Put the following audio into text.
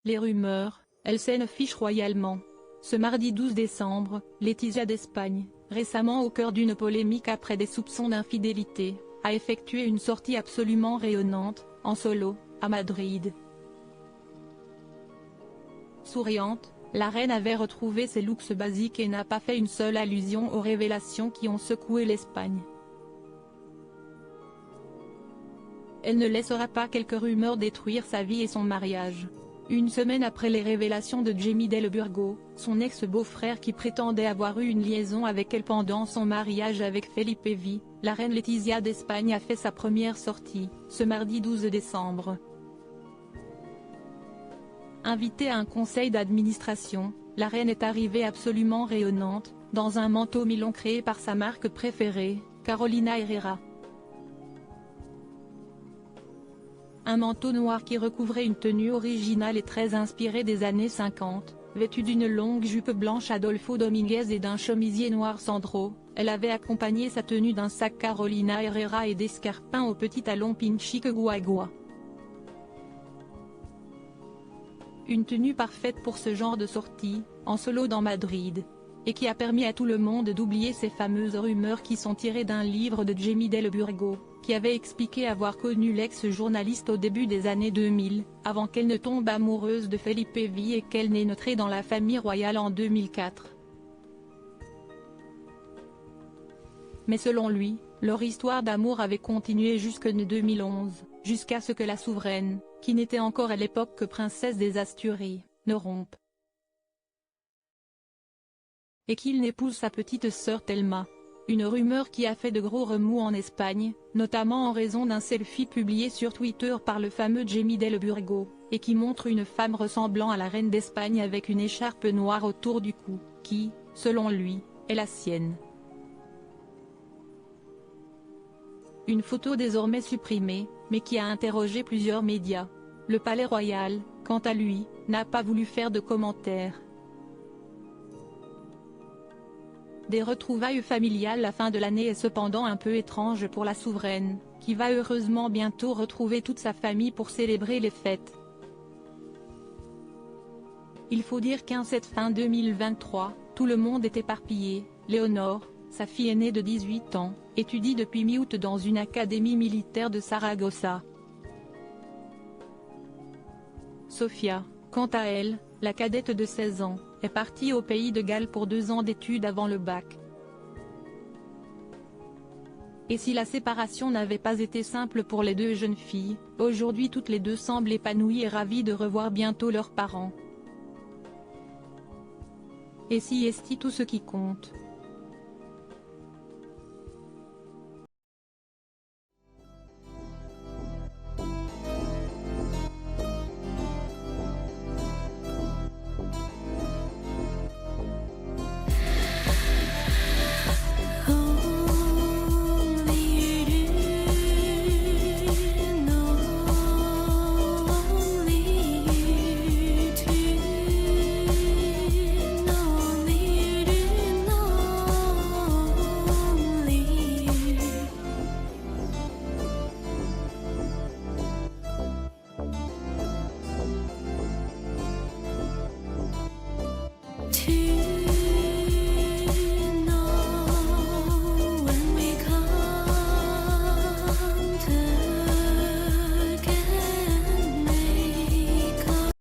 Les rumeurs, elles s'affichent royalement. Ce mardi 12 décembre, Laetitia d'Espagne, récemment au cœur d'une polémique après des soupçons d'infidélité, a effectué une sortie absolument rayonnante, en solo, à Madrid. Souriante, la reine avait retrouvé ses looks basiques et n'a pas fait une seule allusion aux révélations qui ont secoué l'Espagne. Elle ne laissera pas quelques rumeurs détruire sa vie et son mariage. Une semaine après les révélations de Jamie Del Burgo, son ex-beau-frère qui prétendait avoir eu une liaison avec elle pendant son mariage avec Felipe V, la reine Laetitia d'Espagne a fait sa première sortie, ce mardi 12 décembre. Invitée à un conseil d'administration, la reine est arrivée absolument rayonnante, dans un manteau Milan créé par sa marque préférée, Carolina Herrera. Un manteau noir qui recouvrait une tenue originale et très inspirée des années 50, vêtue d'une longue jupe blanche Adolfo Dominguez et d'un chemisier noir Sandro, elle avait accompagné sa tenue d'un sac Carolina Herrera et d'escarpins aux petits talons Pinchique Guagua. Une tenue parfaite pour ce genre de sortie, en solo dans Madrid, et qui a permis à tout le monde d'oublier ces fameuses rumeurs qui sont tirées d'un livre de Jamie Del Burgo, qui avait expliqué avoir connu l'ex-journaliste au début des années 2000, avant qu'elle ne tombe amoureuse de Felipe V et qu'elle n'ait entré dans la famille royale en 2004. Mais selon lui, leur histoire d'amour avait continué jusqu'en 2011, jusqu'à ce que la souveraine, qui n'était encore à l'époque que princesse des Asturies, ne rompe. Et qu'il n'épouse sa petite sœur Thelma. Une rumeur qui a fait de gros remous en Espagne, notamment en raison d'un selfie publié sur Twitter par le fameux Jamie Del Burgo, et qui montre une femme ressemblant à la reine d'Espagne avec une écharpe noire autour du cou, qui, selon lui, est la sienne. Une photo désormais supprimée, mais qui a interrogé plusieurs médias. Le Palais Royal, quant à lui, n'a pas voulu faire de commentaires. Des retrouvailles familiales la fin de l'année est cependant un peu étrange pour la souveraine, qui va heureusement bientôt retrouver toute sa famille pour célébrer les fêtes. Il faut dire qu'en cette fin 2023, tout le monde est éparpillé. Léonore, sa fille aînée de 18 ans, étudie depuis mi-août dans une académie militaire de Saragossa. Sofia, quant à elle, la cadette de 16 ans, est partie au pays de Galles pour 2 ans d'études avant le bac. Et si la séparation n'avait pas été simple pour les deux jeunes filles, aujourd'hui toutes les deux semblent épanouies et ravies de revoir bientôt leurs parents. Et si est tout ce qui compte.